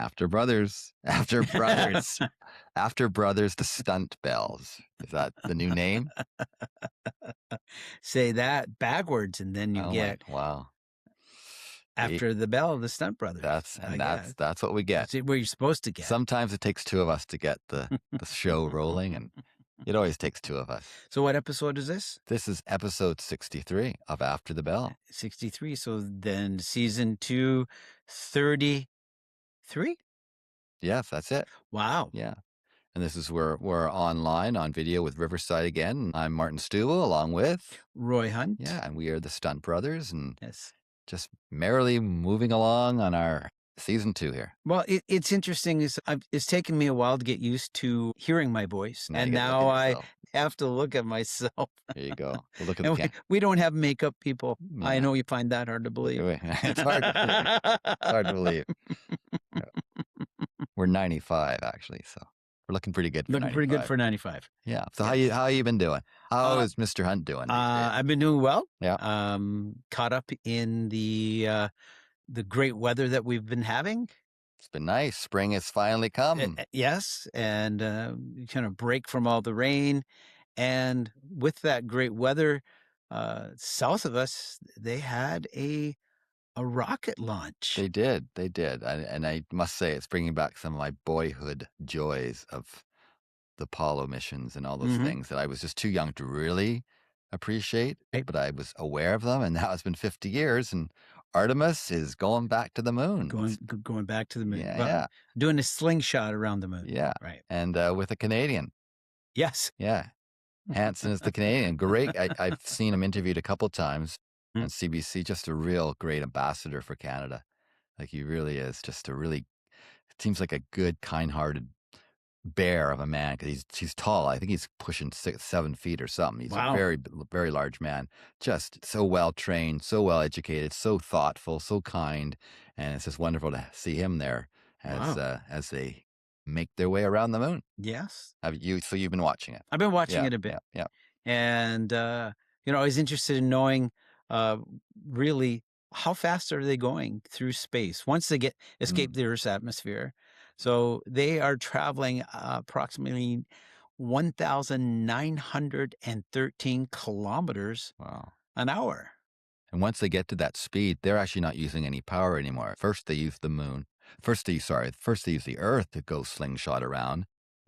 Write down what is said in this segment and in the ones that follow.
After Brothers. After Brothers. After Brothers, the Stunt Bells. Is that the new name? Say that backwards, and then you get wow. After the Bell, the Stunt Brothers. That's what we get. That's where you're supposed to get. Sometimes it takes two of us to get the show rolling, and it always takes two of us. So what episode is this? This is episode 63 of After the Bell. 63. So then season 2, 33? Yes, that's it. Wow. Yeah. And this is where we're online on video with Riverside again. I'm Martin Stubel along with Roy Hunt. Yeah, and we are the Stunt Brothers, and Yes. just merrily moving along on our season 2 here. Well, it's interesting. It's taken me a while to get used to hearing my voice, and now I have to look at myself. There you go. Look at the we don't have makeup, people. Yeah. I know you find that hard to believe. It's hard to believe. It's hard to believe. We're 95, actually, so we're looking pretty good for 95. Looking pretty good for 95. Yeah. So how you been doing? How is Mr. Hunt doing? I've been doing well. Yeah. Caught up in the great weather that we've been having. It's been nice. Spring has finally come. Yes, and kind of break from all the rain. And with that great weather, south of us, they had a rocket launch. They did. And I must say, it's bringing back some of my boyhood joys of the Apollo missions and all those things that I was just too young to really appreciate, but I was aware of them. And now it's been 50 years, and Artemis is going back to the moon. Going back to the moon. Yeah, well, doing a slingshot around the moon. Yeah. Right. And with a Canadian. Yes. Yeah. Hansen is the Canadian. Great. I've seen him interviewed a couple times on CBC. Just a real great ambassador for Canada. Like, he really is just it seems like a good, kind-hearted bear of a man, because he's tall. I think he's pushing 6-7 feet or something. He's a very, very large man. Just so well trained, so well educated, so thoughtful, so kind, and it's just wonderful to see him there as they make their way around the moon. Yes. So you've been watching it? I've been watching it a bit. Yeah. And I was interested in knowing really how fast are they going through space once they escape the Earth's atmosphere. So they are traveling approximately 1,913 kilometers an hour. And once they get to that speed, they're actually not using any power anymore. First, they use the moon. First, they use the Earth to go slingshot around,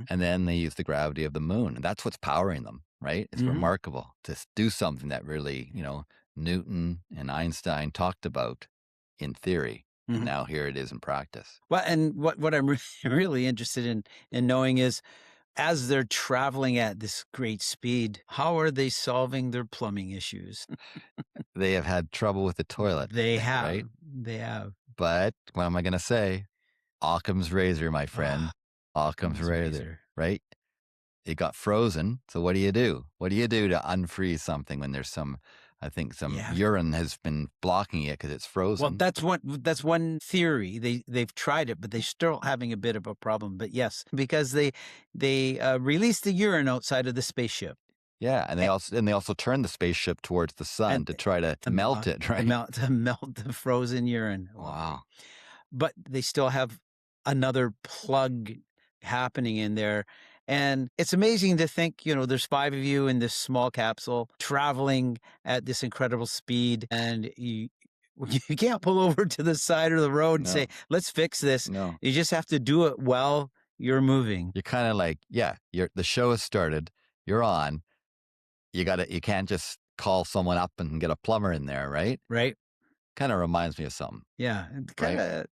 and then they use the gravity of the moon. And that's what's powering them, right? It's remarkable to do something that really, Newton and Einstein talked about in theory. And now here it is in practice. Well, and what I'm really interested in knowing is, as they're traveling at this great speed, how are they solving their plumbing issues? They have had trouble with the toilet. They have. Right? They have. But what am I going to say? Occam's razor, my friend. Occam's razor, right? It got frozen. So what do you do? What do you do to unfreeze something when there's some urine has been blocking it because it's frozen? Well, that's one theory. They've tried it, but they're still having a bit of a problem. But yes, because they release the urine outside of the spaceship. Yeah, and they also turn the spaceship towards the sun to try to melt it, right? To melt the frozen urine. Wow. But they still have another plug happening in there. And it's amazing to think, there's 5 of you in this small capsule traveling at this incredible speed, and you can't pull over to the side of the road and say, let's fix this. No. You just have to do it while you're moving. You're kind of like, the show has started. You're on. You can't just call someone up and get a plumber in there, right? Right. Kind of reminds me of something. Yeah. Kind of,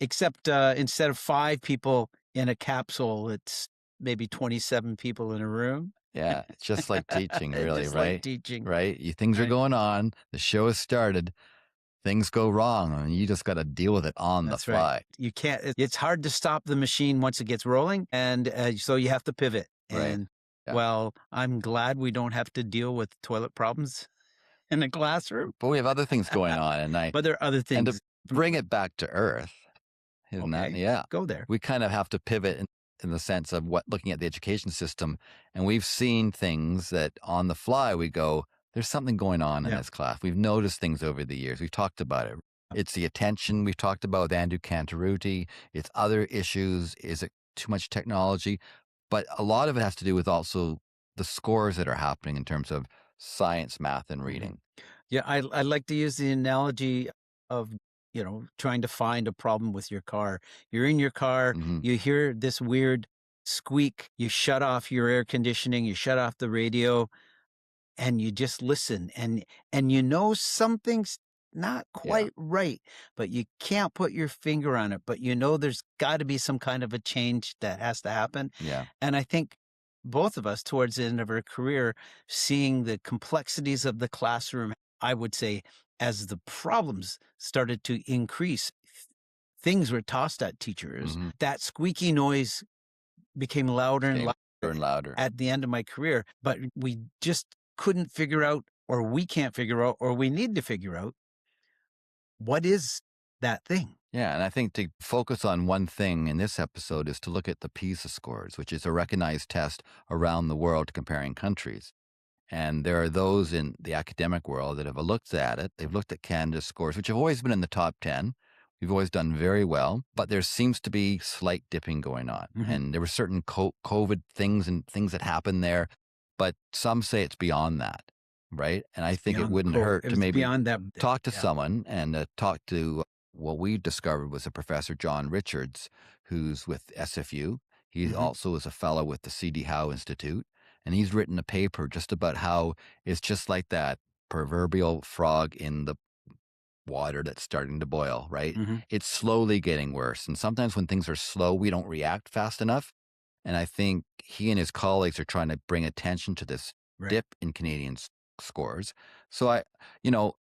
except instead of 5 people in a capsule, it's maybe 27 people in a room. Yeah. It's just like teaching, really, just right? Like teaching. Right. Things are going on. The show has started. Things go wrong, and you just got to deal with it on the fly. Right. You can't. It's hard to stop the machine once it gets rolling, and so you have to pivot. And well, I'm glad we don't have to deal with toilet problems in a classroom. But we have other things going on, but there are other things. And to bring it back to Earth, isn't that? Yeah. Go there. We kind of have to pivot in the sense of looking at the education system, and we've seen things that on the fly we go, there's something going on in this class. We've noticed things over the years. We've talked about it. It's the attention we've talked about with Andrew Cantarutti. It's other issues. Is it too much technology? But a lot of it has to do with also the scores that are happening in terms of science, math, and Mhm. reading. Yeah, I like to use the analogy of, trying to find a problem with your car. You're in your car, Hmm. you hear this weird squeak, you shut off your air conditioning, you shut off the radio, and you just listen, and something's not Yeah. quite right, but you can't put your finger on it, but there's got to be some kind of a change that has to happen. Yeah. And I think both of us towards the end of our career, seeing the complexities of the classroom, I would say, as the problems started to increase, things were tossed at teachers, Hmm. that squeaky noise became louder and Came louder louder and louder. at the end of my career, but we just couldn't figure out, or we can't figure out, or we need to figure out what is that thing. Yeah, and I think to focus on one thing in this episode is to look at the PISA scores, which is a recognized test around the world comparing countries. And there are those in the academic world that have looked at it. They've looked at Canada's scores, which have always been in the top 10. We've always done very well, but there seems to be slight dipping going on. Mhm. And there were certain COVID things and things that happened there, but some say it's beyond that, right? And I think it Beyond the wouldn't code. hurt It to was maybe beyond that. talk to Yeah. someone and talk to what we discovered was a Professor John Richards, who's with SFU. He Mhm. also is a fellow with the CD Howe Institute. And he's written a paper just about how it's just like that proverbial frog in the water that's starting to boil, right? Mhm. It's slowly getting worse. And sometimes when things are slow, we don't react fast enough. And I think he and his colleagues are trying to bring attention to this Right. dip in Canadian scores. So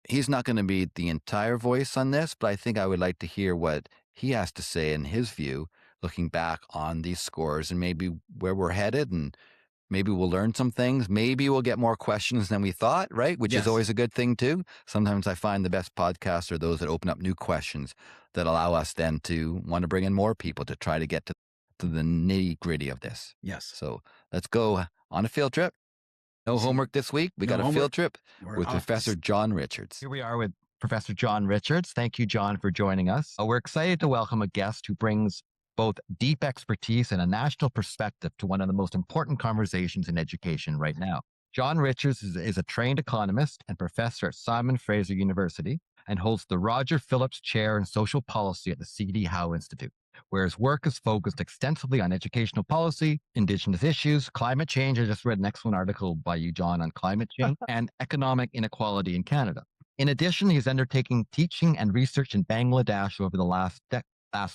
he's not going to be the entire voice on this, but I think I would like to hear what he has to say in his view, looking back on these scores and maybe where we're headed, and maybe we'll learn some things. Maybe we'll get more questions than we thought, right? Which is Yes. always a good thing too. Sometimes I find the best podcasts are those that open up new questions that allow us then to want to bring in more people to try to get to the nitty gritty of this. Yes. So let's go on a field trip. No See, homework this week. We no got a homework. field trip We're with off to Professor John Richards. Here we are with Professor John Richards. Thank you, John, for joining us. We're excited to welcome a guest who brings both deep expertise and a national perspective to one of the most important conversations in education right now. John Richards is a trained economist and professor at Simon Fraser University and holds the Roger Phillips Chair in Social Policy at the CD Howe Institute, where his work is focused extensively on educational policy, Indigenous issues, climate change. I just read an excellent article by you, John, on climate change and economic inequality in Canada. In addition, he's undertaking teaching and research in Bangladesh over the last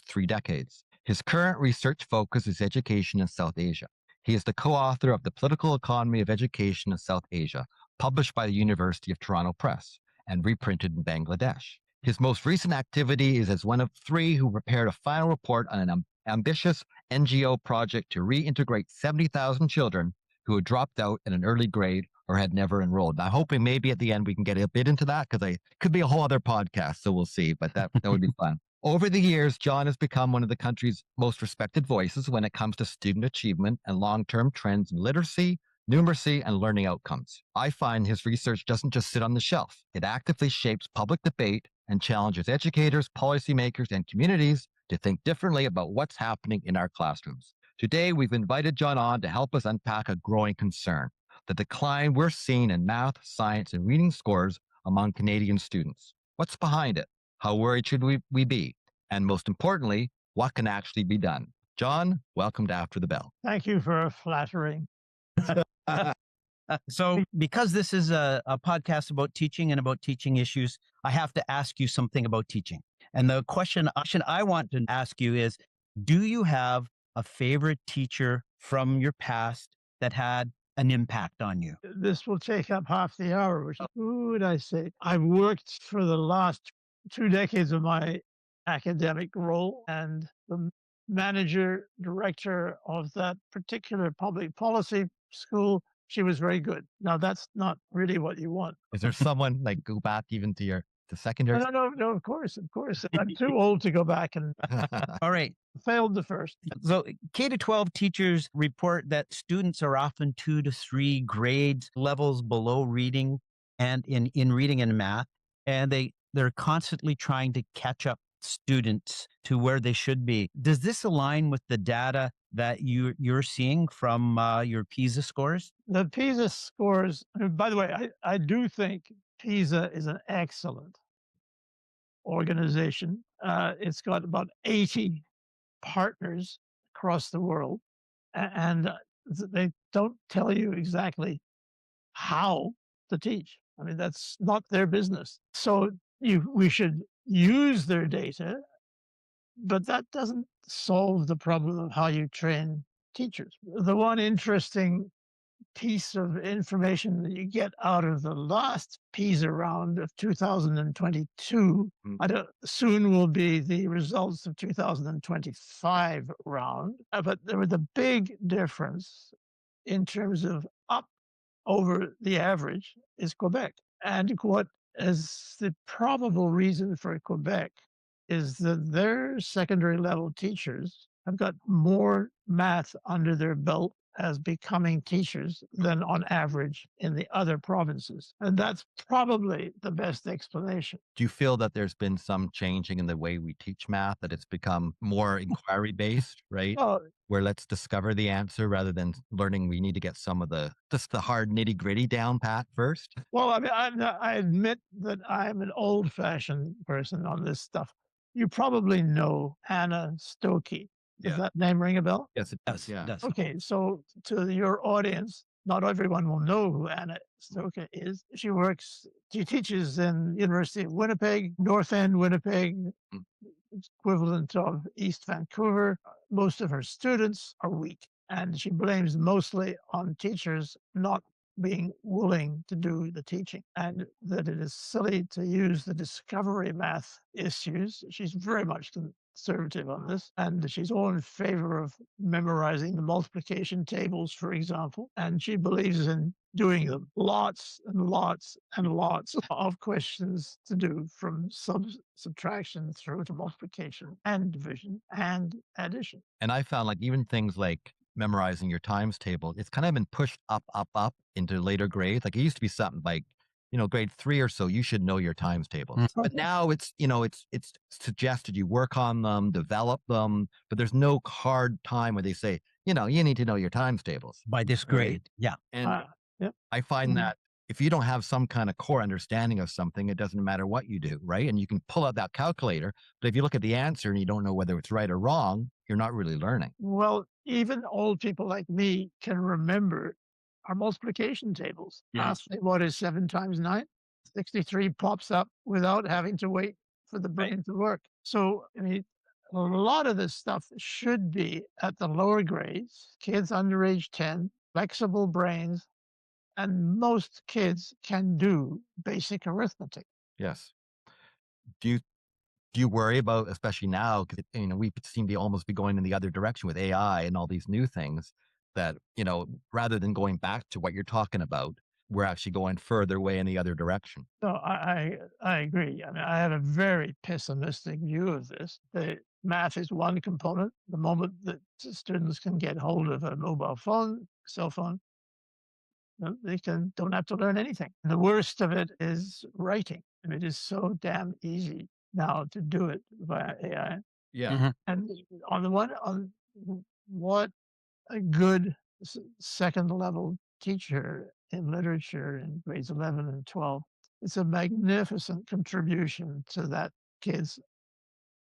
3 decades. His current research focus is education in South Asia. He is the co-author of The Political Economy of Education in South Asia, published by the University of Toronto Press and reprinted in Bangladesh. His most recent activity is as one of 3 who prepared a final report on an ambitious NGO project to reintegrate 70,000 children who had dropped out at an early grade or had never enrolled. I'm hoping maybe at the end we can get a bit into that because it could be a whole other podcast, so we'll see, but that would be fun. Over the years, John has become one of the country's most respected voices when it comes to student achievement and long-term trends in literacy, numeracy, and learning outcomes. I find his research doesn't just sit on the shelf. It actively shapes public debate and challenges educators, policymakers, and communities to think differently about what's happening in our classrooms. Today, we've invited John on to help us unpack a growing concern, the decline we're seeing in math, science, and reading scores among Canadian students. What's behind it? How worried should we be? And most importantly, what can actually be done? John, welcome to After the Bell. Thank you for flattering. So, because this is a podcast about teaching and about teaching issues, I have to ask you something about teaching. And the question I want to ask you is, do you have a favorite teacher from your past that had an impact on you? This will take up half the hour, which who would I say? I've worked for the last 2 decades of my academic role, and the manager, director of that particular public policy school, she was very good. Now, that's not really what you want. Is there someone like go back even to the No, secondary? no, of course, of course. I'm too old to go back and All right. failed the first. So K to 12 teachers report that students are often 2 to 3 grades levels below reading and in reading and math. And they they're constantly trying to catch up students to where they should be. Does this align with the data that you're seeing from your PISA scores? The PISA scores, and by the way, I do think PISA is an excellent organization. It's got about 80 partners across the world, and they don't tell you exactly how to teach. I mean, that's not their business. So we should use their data, but that doesn't solve the problem of how you train teachers. The one interesting piece of information that you get out of the last PISA round of 2022, I don't, soon will be the results of 2025 round, but there was a big difference in terms of up over the average is Quebec. And what is the probable reason for Quebec is that their secondary level teachers have got more math under their belt as becoming teachers than on average in the other provinces. And that's probably the best explanation. Do you feel that there's been some changing in the way we teach math, that it's become more inquiry based, right? Oh, Where let's discover the answer rather than learning, we need to get some of just the hard nitty gritty down pat first? well, I mean, I admit that I'm an old fashioned person on this stuff. You probably know Anna Stokey. Does Yeah. that name ring a bell? Yes, it does. Yeah. Does. Okay, so to your audience, not everyone will know who Anna Stoker is. She teaches in University of Winnipeg, North End Winnipeg, Mm. equivalent of East Vancouver. Most of her students are weak, and she blames mostly on teachers not being willing to do the teaching, and that it is silly to use the discovery math issues. She's very much conservative on this, and she's all in favor of memorizing the multiplication tables, for example, and she believes in doing them lots and lots and lots of questions to do from subtraction through to multiplication and division and addition. And I found like even things like memorizing your times table, it's kind of been pushed up into later grades. Like it used to be something like, grade 3 or so, you should know your times tables. But now it's suggested you work on them, develop them, but there's no hard time where they say, you need to know your times tables. By this grade. Yeah. And Yep. I find Mhm. that if you don't have some kind of core understanding of something, it doesn't matter what you do, right? And you can pull out that calculator, but if you look at the answer and you don't know whether it's right or wrong, you're not really learning. Well, even old people like me can remember our multiplication tables. Yeah. Ask me what is 7 times 9? 63 pops up without having to wait for the brain to work. So, I mean, a lot of this stuff should be at the lower grades, kids under age 10, flexible brains, and most kids can do basic arithmetic. Yes. Do you do you worry about, especially now, because we seem to almost be going in the other direction with AI and all these new things that, rather than going back to what you're talking about, we're actually going further away in the other direction. No, I agree. I mean, I have a very pessimistic view of this. The math is one component. The moment that students can get hold of a mobile phone, cell phone, they don't have to learn anything. The worst of it is writing. I mean, it is so damn easy now to do it via AI. Yeah. And what a good second level teacher in literature in grades 11 and 12. It's a magnificent contribution to that kid's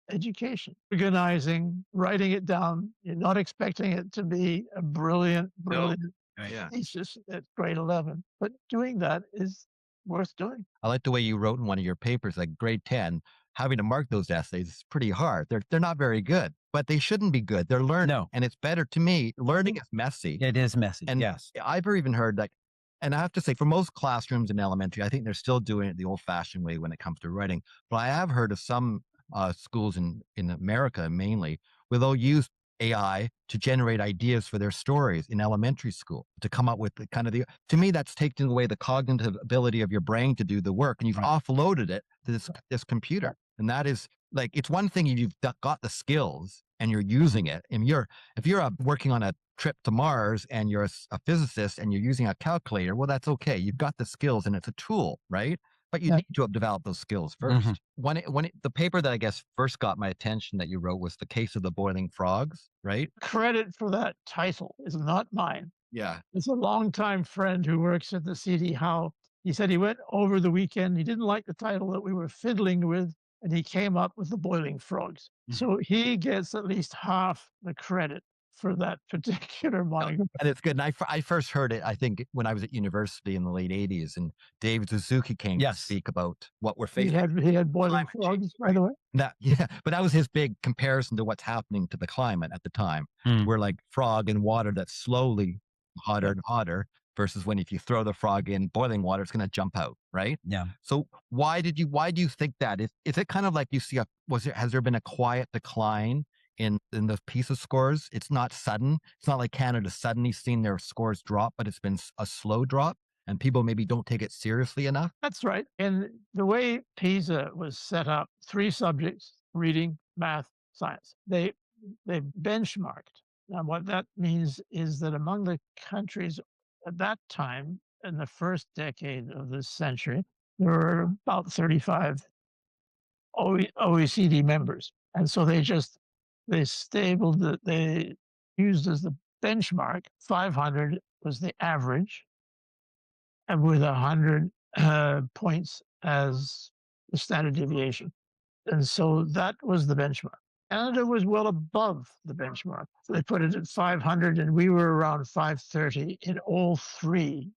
education. Organizing, writing it down. You're not expecting it to be a brilliant Yeah. thesis at grade 11, but doing that is worth doing. I like the way you wrote in one of your papers, like grade 10, having to mark those essays is pretty hard. They're not very good, but they shouldn't be good. They're learning. No. And it's better to me. Learning is messy. It is messy. And yes. I've even heard like, and I have to say, for most classrooms in elementary, I think they're still doing it the old fashioned way when it comes to writing. But I have heard of some schools in America mainly where they'll use AI to generate ideas for their stories in elementary school, to come up with to me, that's taking away the cognitive ability of your brain to do the work. And you've offloaded it to this computer. And that is like, it's one thing if you've got the skills and you're using it. And if you're working on a trip to Mars and you're a physicist and you're using a calculator, well, that's okay. You've got the skills and it's a tool, right? But you Yeah. need to have developed those skills Mhm. first. The paper that I guess first got my attention that you wrote was the case of the boiling frogs, right? Credit for that title is not mine. Yeah. It's a longtime friend who works at the CD Howe. He said he went over the weekend. He didn't like the title that we were fiddling with, and he came up with the boiling frogs. So he gets at least half the credit for that particular No, monograph. and it's good. And I first heard it, I think, when I was at university in the late 80s, and Dave Suzuki came to Yes. speak about what we're He facing. had boiling Climate change, frogs, by the way. That, yeah, but that was his big comparison to what's happening to the climate at the time. Mm. We're like frog in water that's slowly hotter and hotter versus when if you throw the frog in boiling water, it's going to jump out, right? Yeah. So why do you think that? Is it kind of like you see has there been a quiet decline in the PISA scores? It's not sudden. It's not like Canada suddenly seen their scores drop, but it's been a slow drop and people maybe don't take it seriously enough. That's right. And the way PISA was set up, 3 subjects, reading, math, science. They benchmarked. Now, what that means is that among the countries at that time, in the first decade of this century, there were about 35 OECD members. And so they used as the benchmark, 500 was the average, and with 100 points as the standard deviation. And so that was the benchmark. Canada was well above the benchmark. So they put it at 500, and we were around 530 in all 3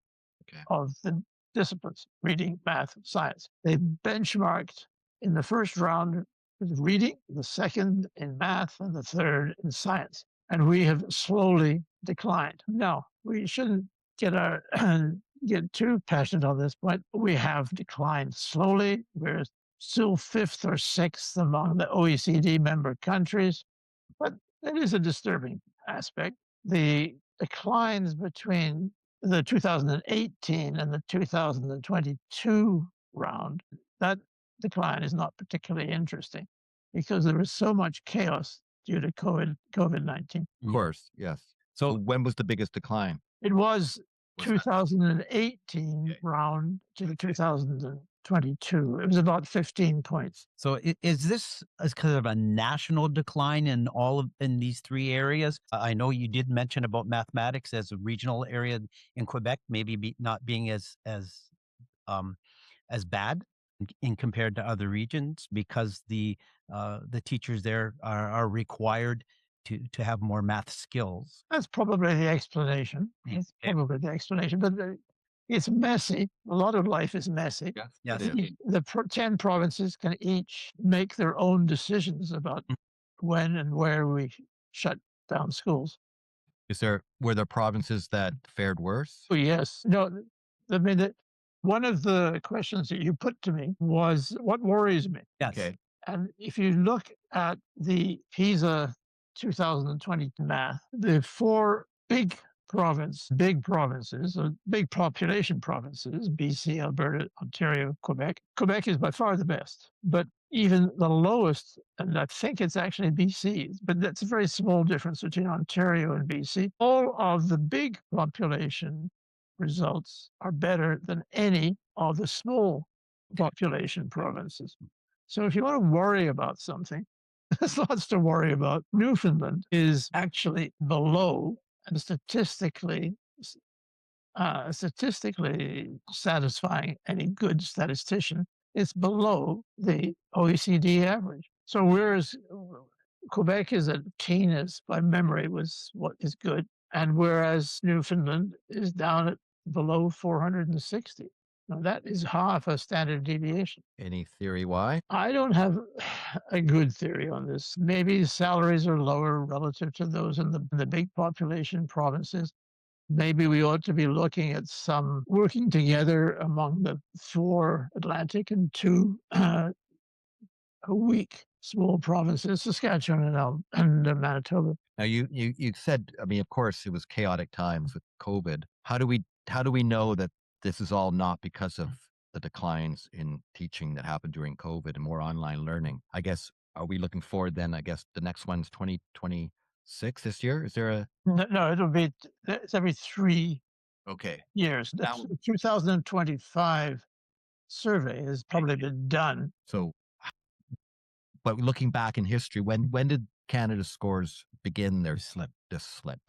Okay. of the disciplines, reading, math, science. They benchmarked in the first round with reading, the second in math, and the third in science. And we have slowly declined. Now, we shouldn't get our get too passionate on this point. We have declined slowly. We're still 5th or 6th among the OECD member countries, but it is a disturbing aspect. The declines between the 2018 and the 2022 round, that decline is not particularly interesting because there was so much chaos due to COVID-19. Of course, yes. So when was the biggest decline? It was Was that- 2018 Okay. round to the 2022. It was about 15 points. So is this as kind of a national decline in in these 3 areas? I know you did mention about mathematics as a regional area in Quebec, maybe not being um, as bad in compared to other regions because the teachers there are required to have more math skills. That's probably the explanation. It's Okay. probably the explanation, but it's messy. A lot of life is messy. Yes. it is. The 10 provinces can each make their own decisions about when and where we shut down schools. Were there provinces that fared worse? Oh, yes. No, I mean, one of the questions that you put to me was what worries me. Yes. Okay. And if you look at the PISA 2020 math, the 4 big provinces, or big population provinces, BC, Alberta, Ontario, Quebec. Quebec is by far the best, but even the lowest, and I think it's actually BC, but that's a very small difference between Ontario and BC. All of the big population results are better than any of the small population provinces. So if you want to worry about something, there's lots to worry about. Newfoundland is actually below and statistically satisfying any good statistician. It's below the OECD average. So whereas Quebec is at keenest by memory was what is good, and whereas Newfoundland is down at below 460. Now that is half a standard deviation. Any theory why? I don't have a good theory on this. Maybe salaries are lower relative to those in the big population provinces. Maybe we ought to be looking at some working together among the 4 Atlantic and 2 weak small provinces, Saskatchewan and Manitoba. Now you said, I mean, of course it was chaotic times with COVID. How do we know that this is all not because of the declines in teaching that happened during COVID and more online learning? I guess, are we looking forward then? I guess the next one's 2026 this year. Is there a No, it's every 3 okay? years. Now- 2025 survey has probably been done. So, but looking back in history, when did Canada's scores begin their this slip?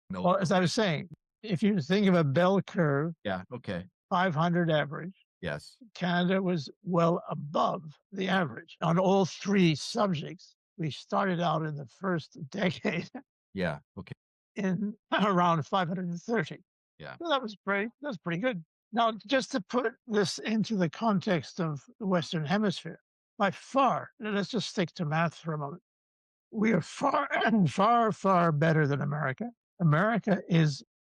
No. Well, as I was saying, if you think of a bell curve, Yeah. Okay. 500 average, Yes. Canada was well above the average on all three subjects. We started out in the first decade Yeah. Okay. in around 530. Yeah. So that's pretty good. Now, just to put this into the context of the Western Hemisphere, by far, let's just stick to math for a moment. We are far, far better than America.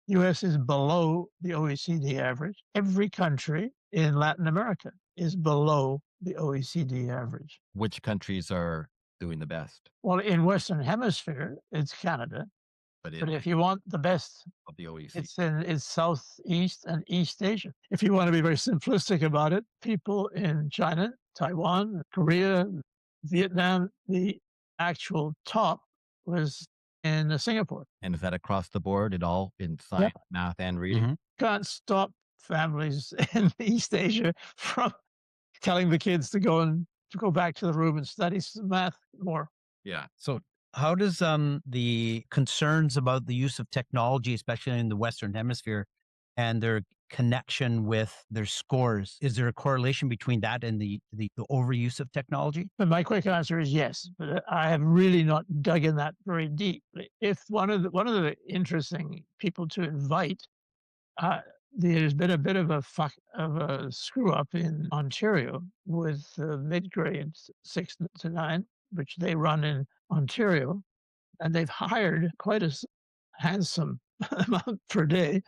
US is below the OECD average. Every country in Latin America is below the OECD average. Which countries are doing the best? Well, in Western Hemisphere, it's Canada. But But if you want the best, of the OECD. it's Southeast and East Asia. If you want to be very simplistic about it, people in China, Taiwan, Korea, Vietnam, the actual top was in Singapore. And is that across the board at all in science, math, and reading? Mhm. Can't stop families in East Asia from telling the kids to go back to the room and study some math more. Yeah. So how does the concerns about the use of technology, especially in the Western Hemisphere, and their connection with their scores, is there a correlation between that and the overuse of technology? But my quick answer is yes, but I have really not dug in that very deeply. If one of the interesting people to invite, there's been a bit of a screw up in Ontario with mid grades 6 to 9, which they run in Ontario, and they've hired quite a handsome amount per day,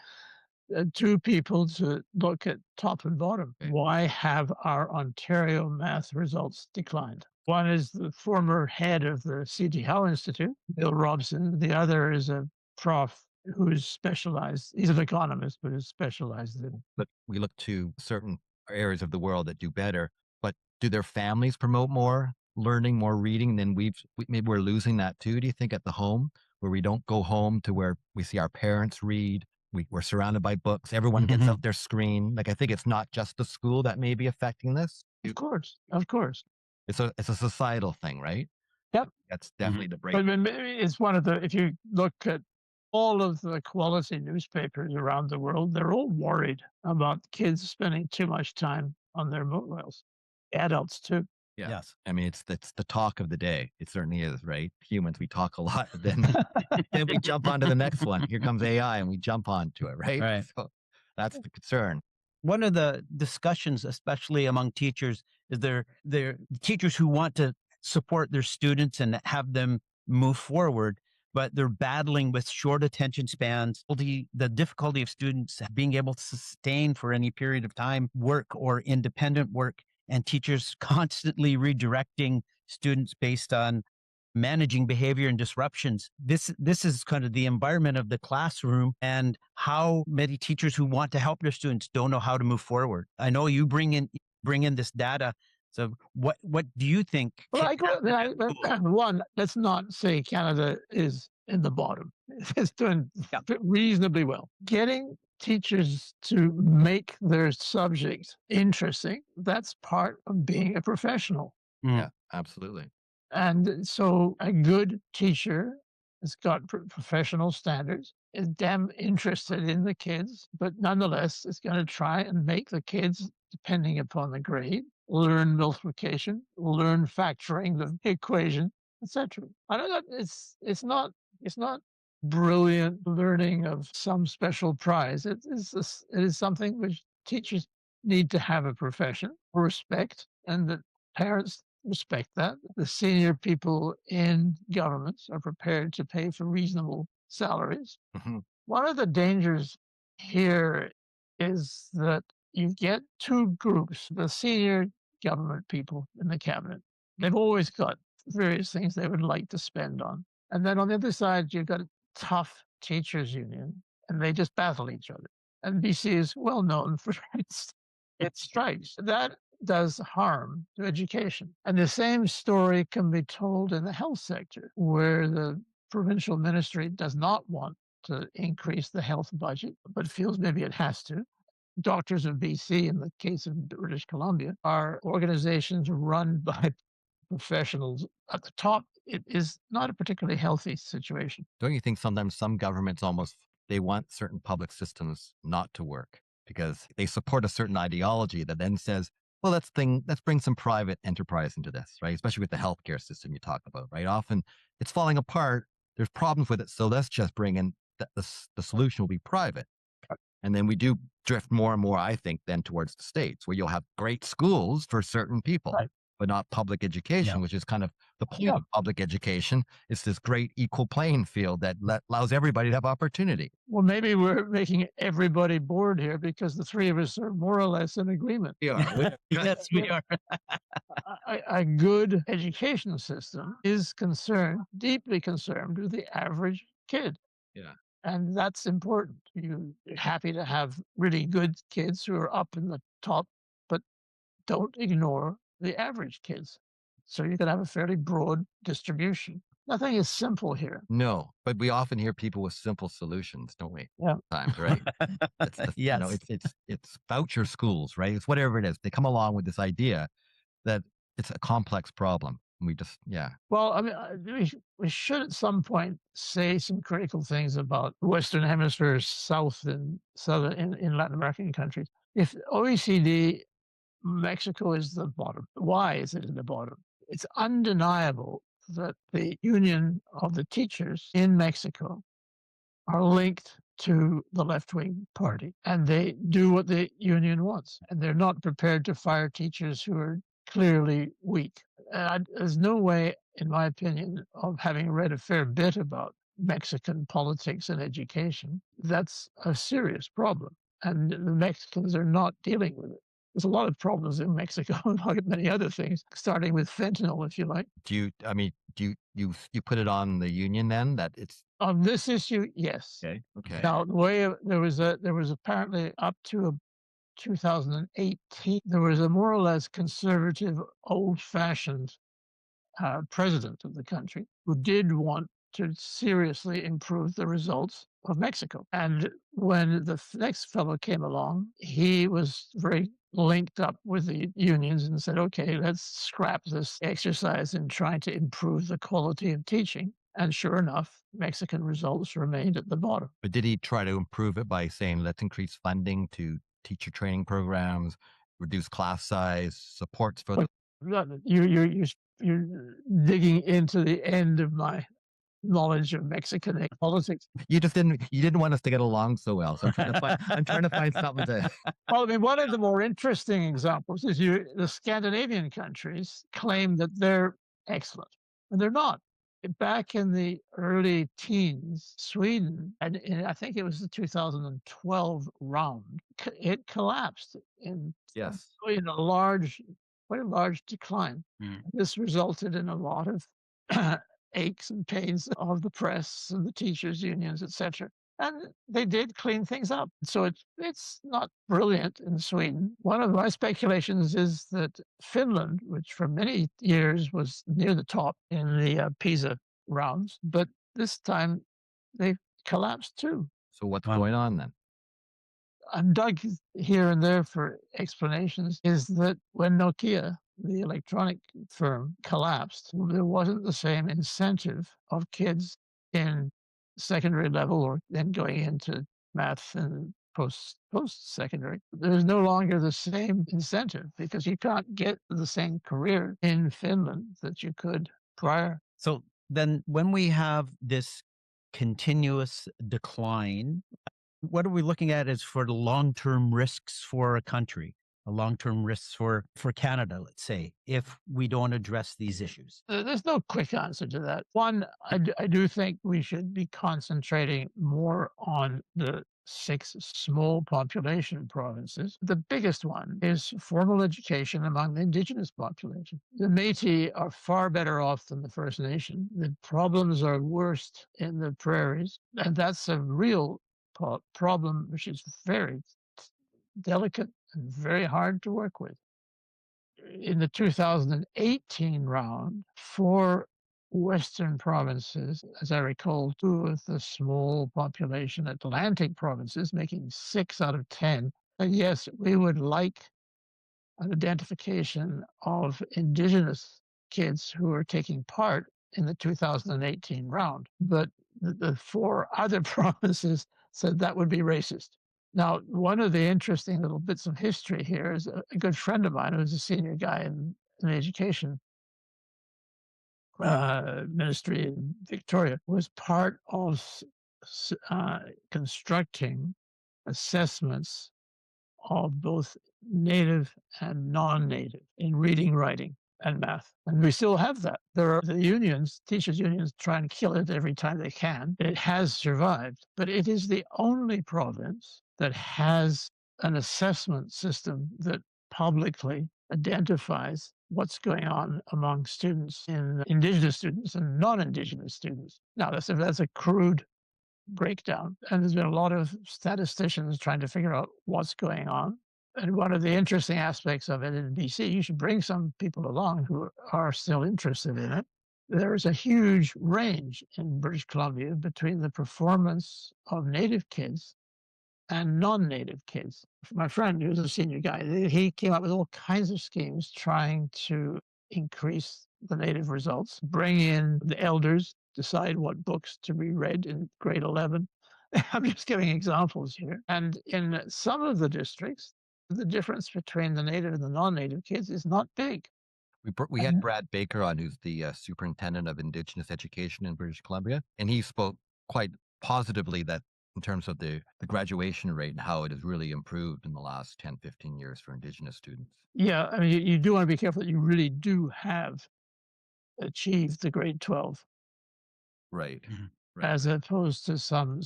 2 people to look at top and bottom. Okay. Why have our Ontario math results declined? One is the former head of the C.G. Howe Institute, Bill Robson. The other is a prof who's specialized. He's an economist, but is specialized in. But we look to certain areas of the world that do better. But do their families promote more learning, more reading? Then maybe we're losing that too. Do you think at the home where we don't go home to where we see our parents read? We're surrounded by books. Everyone gets out their screen. Like, I think it's not just the school that may be affecting this. Of course. It's a societal thing, right? Yep. That's definitely the break. But it's one of the. If you look at all of the quality newspapers around the world, they're all worried about kids spending too much time on their mobiles. Adults too. Yeah. Yes. I mean, it's the talk of the day. It certainly is, right? Humans, we talk a lot, but then we jump onto the next one. Here comes AI, and we jump onto it, right? Right. So that's the concern. One of the discussions, especially among teachers, is they're teachers who want to support their students and have them move forward, but they're battling with short attention spans, the difficulty of students being able to sustain for any period of time work or independent work, and teachers constantly redirecting students based on managing behavior and disruptions. This is kind of the environment of the classroom, and how many teachers who want to help their students don't know how to move forward. I know you bring in this data. So what do you think? Well, one, let's not say Canada is in the bottom. It's doing reasonably well. Getting teachers to make their subjects interesting, that's part of being a professional. Yeah, absolutely. And so a good teacher has got professional standards, is damn interested in the kids, but nonetheless is going to try and make the kids, depending upon the grade, learn multiplication, learn factoring the equation, etc. I know that it's not brilliant learning of some special prize. It is something which teachers need to have a profession, respect, and that parents respect that. The senior people in governments are prepared to pay for reasonable salaries. Mhm. One of the dangers here is that you get 2 groups, the senior government people in the cabinet. They've always got various things they would like to spend on. And then on the other side, you've got a tough teachers union, and they just battle each other. And BC is well known for its strikes. That does harm to education. And the same story can be told in the health sector, where the provincial ministry does not want to increase the health budget, but feels maybe it has to. Doctors of BC, in the case of British Columbia, are organizations run by professionals at the top. It is not a particularly healthy situation. Don't you think sometimes some governments almost they want certain public systems not to work because they support a certain ideology that then says, well, let's bring some private enterprise into this, right? Especially with the healthcare system you talk about, right? Often it's falling apart. There's problems with it, so let's just bring in the solution will be private. And then we do drift more and more, I think, then towards the States, where you'll have great schools for certain people, Right. but not public education, Yeah. which is kind of the point Yeah. of public education. It's this great equal playing field that allows everybody to have opportunity. Well, maybe we're making everybody bored here because the three of us are more or less in agreement. Yes, we are. A good education system is deeply concerned with the average kid. Yeah. And that's important. You're happy to have really good kids who are up in the top, but don't ignore the average kids. So you can have a fairly broad distribution. Nothing is simple here. No, but we often hear people with simple solutions, don't we? Yeah. Times, right? It's Yes. it's voucher schools, right? It's whatever it is. They come along with this idea that it's a complex problem. And we just, yeah. Well, I mean, we should at some point say some critical things about Western Hemisphere, South and Southern in Latin American countries. If OECD, Mexico is the bottom. Why is it in the bottom? It's undeniable that the union of the teachers in Mexico are linked to the left-wing party, and they do what the union wants, and they're not prepared to fire teachers who are clearly weak. There's no way, in my opinion, of having read a fair bit about Mexican politics and education, that's a serious problem, and the Mexicans are not dealing with it. There's a lot of problems in Mexico, and like many other things, starting with fentanyl, if you like. You put it on the union then that it's On this issue, yes. okay. Now, there was apparently up to 2018, there was a more or less conservative, old-fashioned president of the country who did want to seriously improve the results of Mexico. And when the next fellow came along, he was very linked up with the unions and said, okay, let's scrap this exercise in trying to improve the quality of teaching. And sure enough, Mexican results remained at the bottom. But did he try to improve it by saying, let's increase funding to teacher training programs, reduce class size, supports for the You're digging into the end of my knowledge of Mexican politics. you didn't want us to get along so well. So I'm trying to find something to Well, I mean, one of the more interesting examples is the Scandinavian countries claim that they're excellent, and they're not. Back in the early teens, Sweden, and I think it was the 2012 round, it collapsed yes. in quite a large decline. Mm. This resulted in a lot of aches and pains of the press and the teachers' unions, etc. And they did clean things up. So it's not brilliant in Sweden. One of my speculations is that Finland, which for many years was near the top in the PISA rounds, but this time they collapsed too. So what's Wow. going on then? I'm dug here and there for explanations, is that when Nokia, the electronic firm, collapsed, there wasn't the same incentive of kids in secondary level or then going into math and post-secondary. There's no longer the same incentive because you can't get the same career in Finland that you could prior. So then when we have this continuous decline, what are we looking at as for the long-term risks for a country, a long-term risks for Canada, let's say, if we don't address these issues? There's no quick answer to that. One, I do think we should be concentrating more on the 6 small population provinces. The biggest one is formal education among the indigenous population. The Métis are far better off than the First Nation. The problems are worst in the prairies, and that's a real problem which is very delicate and very hard to work with. In the 2018 round, 4 Western provinces, as I recall, 2 of the small population Atlantic provinces, making 6 out of 10, Yes, we would like an identification of Indigenous kids who are taking part in the 2018 round. But the four other provinces said that would be racist. Now, one of the interesting little bits of history here is a good friend of mine who's a senior guy in education ministry in Victoria was part of constructing assessments of both native and non-native in reading, writing, and math. And we still have that. There are the unions, teachers' unions, try and kill it every time they can. It has survived, but it is the only province that has an assessment system that publicly identifies what's going on among students in Indigenous students and non-Indigenous students. Now, that's a crude breakdown. And there's been a lot of statisticians trying to figure out what's going on. And one of the interesting aspects of it in BC, you should bring some people along who are still interested in it. There is a huge range in British Columbia between the performance of Native kids and non-Native kids. My friend, who's a senior guy, he came up with all kinds of schemes trying to increase the Native results, bring in the elders, decide what books to be read in grade 11. I'm just giving examples here. And in some of the districts, the difference between the Native and the non-Native kids is not big. We had Brad Baker on, who's the superintendent of Indigenous education in British Columbia, and he spoke quite positively that in terms of the graduation rate and how it has really improved in the last 10, 15 years for Indigenous students. Yeah, I mean, you do want to be careful that you really do have achieved the grade 12. Right. Right. As opposed to some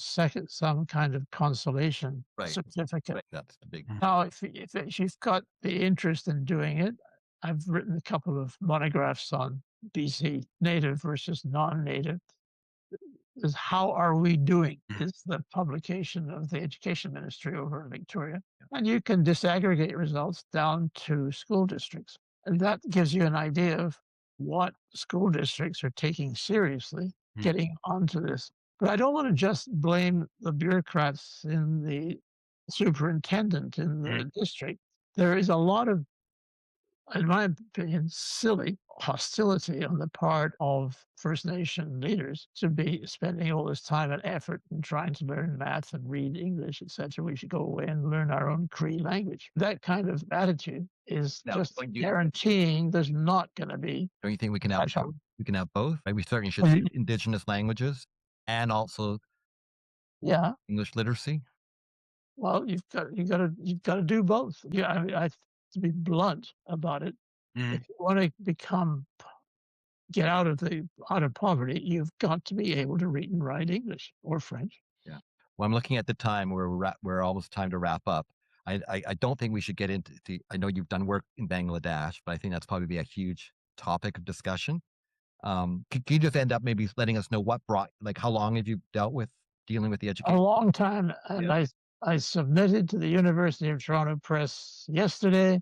kind of consolation Right. certificate. Right. That's the big. Now, if you've got the interest in doing it, I've written a couple of monographs on BC native versus non-native. Is How Are We Doing? Is the publication of the Education Ministry over in Victoria. And you can disaggregate results down to school districts. And that gives you an idea of what school districts are taking seriously, getting onto this. But I don't want to just blame the bureaucrats in the superintendent in the district. There is a lot of, in my opinion, silly hostility on the part of First Nation leaders to be spending all this time and effort in trying to learn math and read English, etc. We should go away and learn our own Cree language. That kind of attitude is just guaranteeing there's not going to be. Don't you think we can have both? We can have both, right? We certainly should Indigenous languages and also English literacy. Well, you've got to do both. Yeah, I mean, to be blunt about it, if you want to get out of poverty, you've got to be able to read and write English or French. Yeah. Well, I'm looking at the time where we're almost time to wrap up. I don't think we should get into I know you've done work in Bangladesh, but I think that's probably be a huge topic of discussion. Can you just end up maybe letting us know what how long have you dealing with the education? A long time. And I submitted to the University of Toronto Press yesterday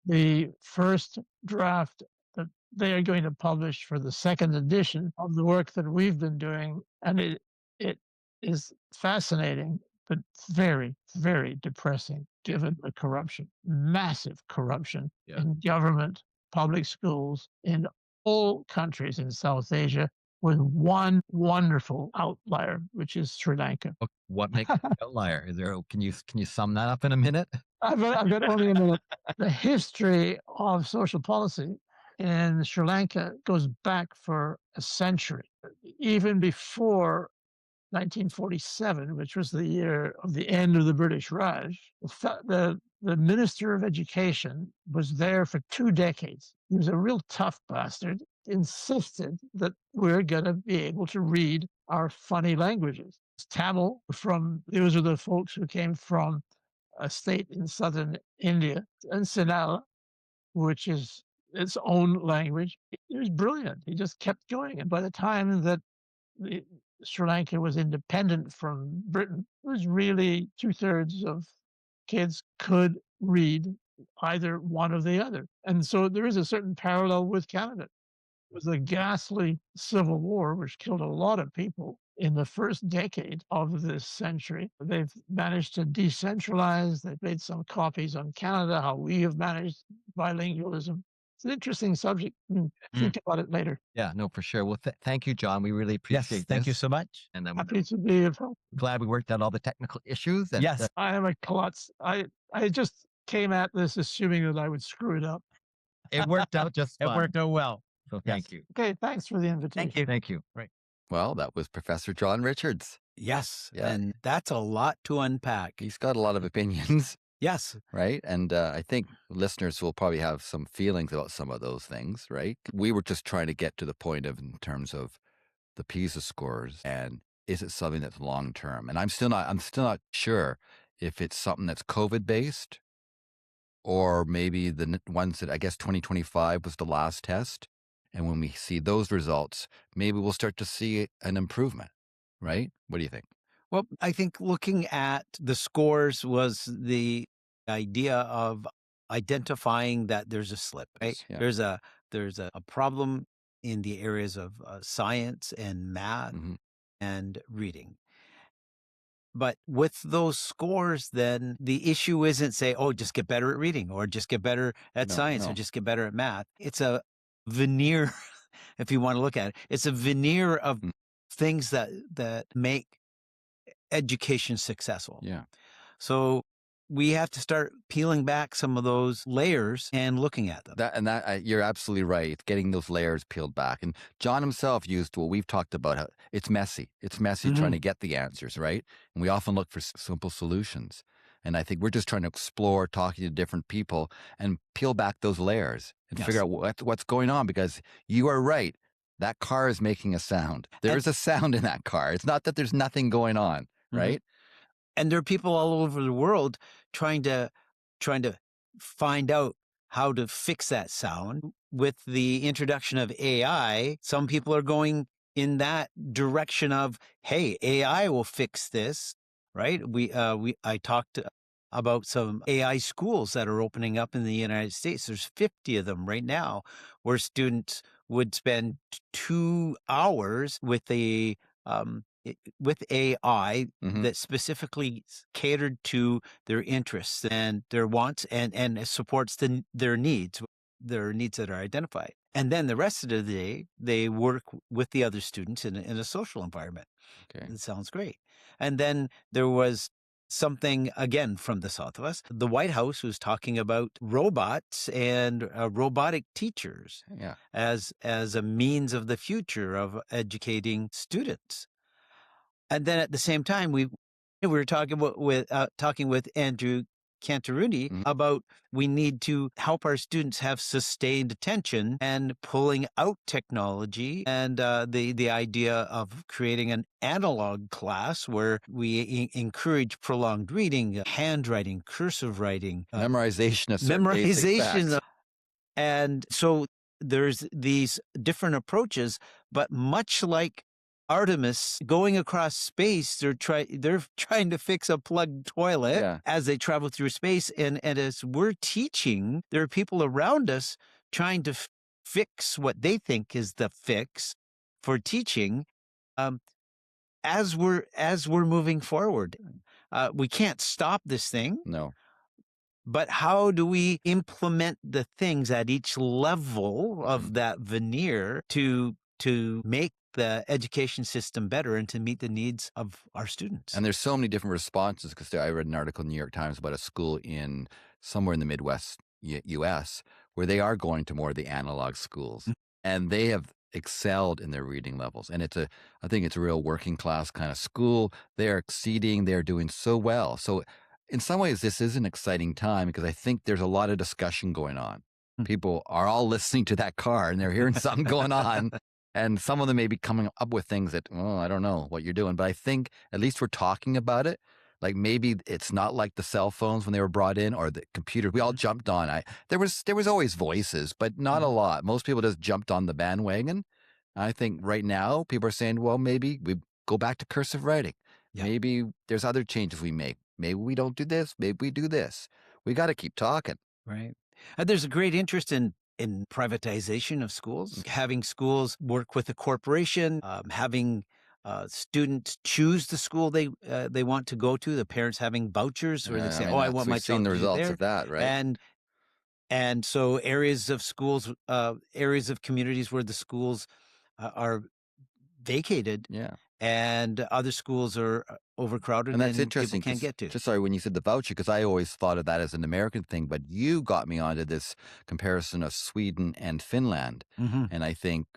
the first draft that they are going to publish for the second edition of the work that we've been doing. And it is fascinating, but very, very depressing given the corruption, massive corruption in government, public schools, in all countries in South Asia, with one wonderful outlier, which is Sri Lanka. What makes an outlier? Can you sum that up in a minute? I've got only a minute. The history of social policy in Sri Lanka goes back for a century, even before 1947, which was the year of the end of the British Raj. The Minister of Education was there for 2 decades. He was a real tough bastard, insisted that we're going to be able to read our funny languages. Tamil, those are the folks who came from a state in southern India, and Sinhala, which is its own language. It was brilliant. He just kept going. And by the time that Sri Lanka was independent from Britain, it was really 2/3 of kids could read either one or the other. And so there is a certain parallel with Canada. It was a ghastly civil war, which killed a lot of people in the first decade of this century. They've managed to decentralize. They've made some copies on Canada, how we have managed bilingualism. It's an interesting subject. Think about it later. Yeah, no, for sure. Well, thank you, John. We really appreciate Yes, thank you this. so much. And I'm Happy to be of help. glad we worked out all the technical issues. And Yes. I am a klutz. I just came at this assuming that I would screw it up. it worked out just It fine. worked out well. So thank you. Okay, thanks for the invitation. Thank you. Thank you. Well, that was Professor John Richards. Yes. Yeah. And that's a lot to unpack. He's got a lot of opinions, Yes. right? And I think listeners will probably have some feelings about some of those things, right? We were just trying to get to the point of, in terms of the PISA scores, and is it something that's long term? And I'm still not sure if it's something that's COVID based, or maybe the ones that, I guess 2025 was the last test. And when we see those results, maybe we'll start to see an improvement, right? What do you think? Well, I think looking at the scores was the idea of identifying that there's a slip, right? Yeah. There's a problem in the areas of science and math Mhm. and reading. But with those scores, then the issue isn't say, oh, just get better at reading or just get better at No, science or no. just get better at math. It's a veneer, if you want to look at it. It's a veneer of Mm. things that make education successful. Yeah. So we have to start peeling back some of those layers and looking at them. You're absolutely right. It's getting those layers peeled back. And John himself used what we've talked about. How it's messy. It's messy trying to get the answers, right? And we often look for simple solutions. And I think we're just trying to explore, talking to different people, and peel back those layers and Yes. figure out what's going on. Because you are right. That car is making a sound. There is a sound in that car. It's not that there's nothing going on, right? And there are people all over the world trying to find out how to fix that sound. With the introduction of AI, some people are going in that direction of, hey, AI will fix this, right? I talked about some AI schools that are opening up in the United States. There's 50 of them right now, where students would spend 2 hours with with AI that specifically catered to their interests and their wants and supports their needs that are identified. And then the rest of the day, they work with the other students in a social environment. Okay. It sounds great. And then there was something, again, from the south of us. The White House was talking about robots and robotic teachers Yeah. as a means of the future of educating students. And then at the same time, we were talking with Andrew Cantaruni about we need to help our students have sustained attention and pulling out technology and the idea of creating an analog class where we encourage prolonged reading, handwriting, cursive writing, Memorization of certain basic memorization. facts. And so there's these different approaches, but much like Artemis going across space, they're trying to fix a plugged toilet as they travel through space. And as we're teaching, there are people around us trying to fix what they think is the fix for teaching. As we're moving forward, we can't stop this thing. No. But how do we implement the things at each level of that veneer to make the education system better and to meet the needs of our students? And there's so many different responses, because I read an article in the New York Times about a school in somewhere in the Midwest U.S. where they are going to more of the analog schools, and they have excelled in their reading levels. And I think it's a real working class kind of school. They're exceeding. They're doing so well. So in some ways, this is an exciting time, because I think there's a lot of discussion going on. People are all listening to that car and they're hearing something going on. And some of them may be coming up with things that, well, I don't know what you're doing. But I think at least we're talking about it. Like maybe it's not like the cell phones when they were brought in, or the computers. We all jumped on. There was always voices, but not a lot. Most people just jumped on the bandwagon. I think right now people are saying, well, maybe we go back to cursive writing. Yeah. Maybe there's other changes we make. Maybe we don't do this. Maybe we do this. We got to keep talking. Right. And there's a great interest in privatization of schools, having schools work with a corporation, having Students choose the school they want to go to. The parents having vouchers where they say, I mean, "Oh, I want my we've seen child the to do results there," of that, right? and so areas of schools, areas of communities where the schools are vacated, Yeah. and other schools are overcrowded And that's and people interesting can't because, get to. just sorry, when you said the voucher, because I always thought of that as an American thing, but you got me onto this comparison of Sweden and Finland. Hmm. And I think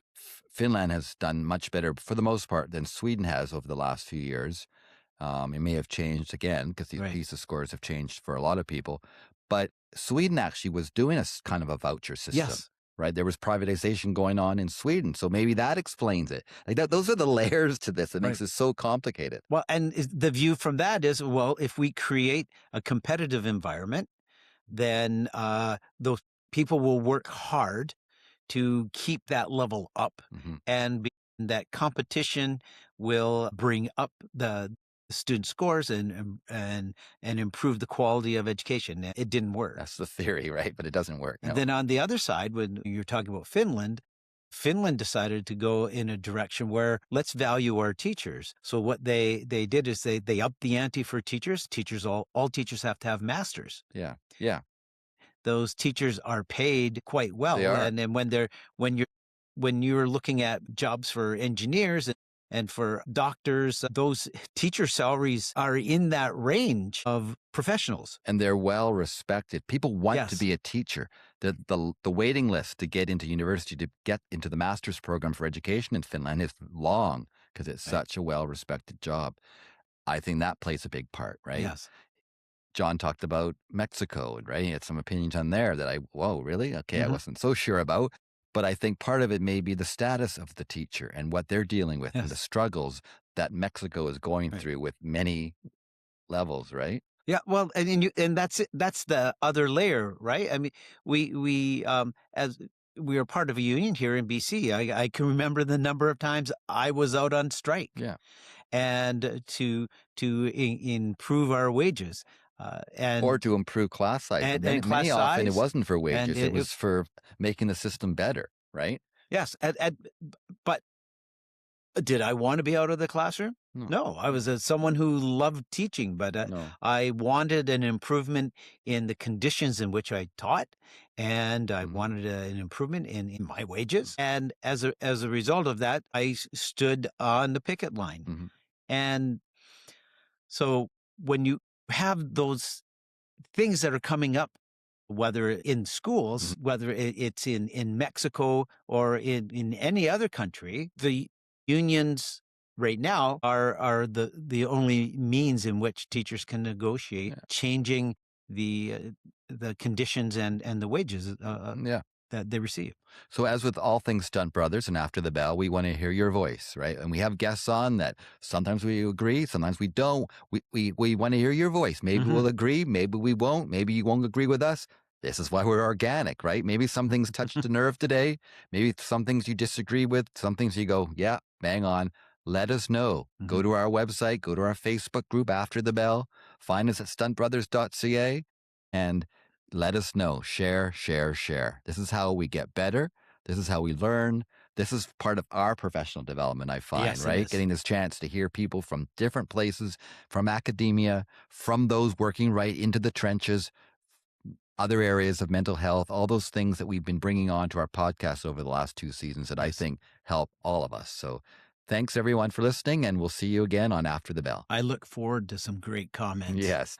Finland has done much better for the most part than Sweden has over the last few years. It may have changed again because these Right. PISA scores have changed for a lot of people. But Sweden actually was doing a kind of a voucher system. Yes. Right. There was privatization going on in Sweden. So maybe that explains it. Like that, those are the layers to this. It makes Right. it so complicated. Well, and the view from that is, well, if we create a competitive environment, then those people will work hard to keep that level up, Mhm. and that competition will bring up the student scores and improve the quality of education. It didn't work. That's the theory, right? But it doesn't work. And No. then on the other side, when you're talking about Finland, Finland decided to go in a direction where let's value our teachers. So what they did is they upped the ante for teachers. All teachers have to have masters. Yeah. Yeah. Those teachers are paid quite well. They are. And then when you're looking at jobs for engineers and for doctors, those teacher salaries are in that range of professionals. And they're well respected. People want to Yes. be a teacher. The waiting list to get into university, to get into the master's program for education in Finland is long because it's Right. such a well respected job. I think that plays a big part, right? Yes. John talked about Mexico, right? He had some opinions on there that whoa, really? Okay, I Mhm. wasn't so sure about. But I think part of it may be the status of the teacher and what they're dealing with and the Yes. struggles that Mexico is going Right. through with many levels, right? Yeah, well, and that's it. That's the other layer, right? I mean, we as we are part of a union here in BC. I can remember the number of times I was out on strike, Yeah. and to improve our wages, and Or to improve class size. But and many class often it size, wasn't for and wages. It was for making the system better, right? yes, but did I want to be out of the classroom? No. No, I was someone who loved teaching, but No. I wanted an improvement in the conditions in which I taught, and I Mhm. wanted an improvement in my wages. And as a result of that, I stood on the picket line. Mhm. And so when you have those things that are coming up, whether in schools, whether it's in Mexico or in any other country, the unions right now are the only means in which teachers can negotiate Yeah. changing the conditions and the wages Yeah. that they receive. So, as with all things Stunt Brothers and After the Bell, we want to hear your voice, right? And we have guests on that sometimes we agree, sometimes we don't. We want to hear your voice. Maybe Mhm. we'll agree, maybe we won't. Maybe you won't agree with us. This is why we're organic, right? Maybe some things touched a nerve today. Maybe some things you disagree with, some things you go, yeah, bang on. Let us know. Go to our website, go to our Facebook group After the Bell, find us at stuntbrothers.ca, and let us know. Share, share, share. This is how we get better. This is how we learn. This is part of our professional development, I find, Yes, it right? is. Getting this chance to hear people from different places, from academia, from those working right into the trenches, other areas of mental health, all those things that we've been bringing on to our podcast over the last 2 seasons that I Yes. think help all of us. So thanks everyone for listening, and we'll see you again on After the Bell. I look forward to some great comments. Yes.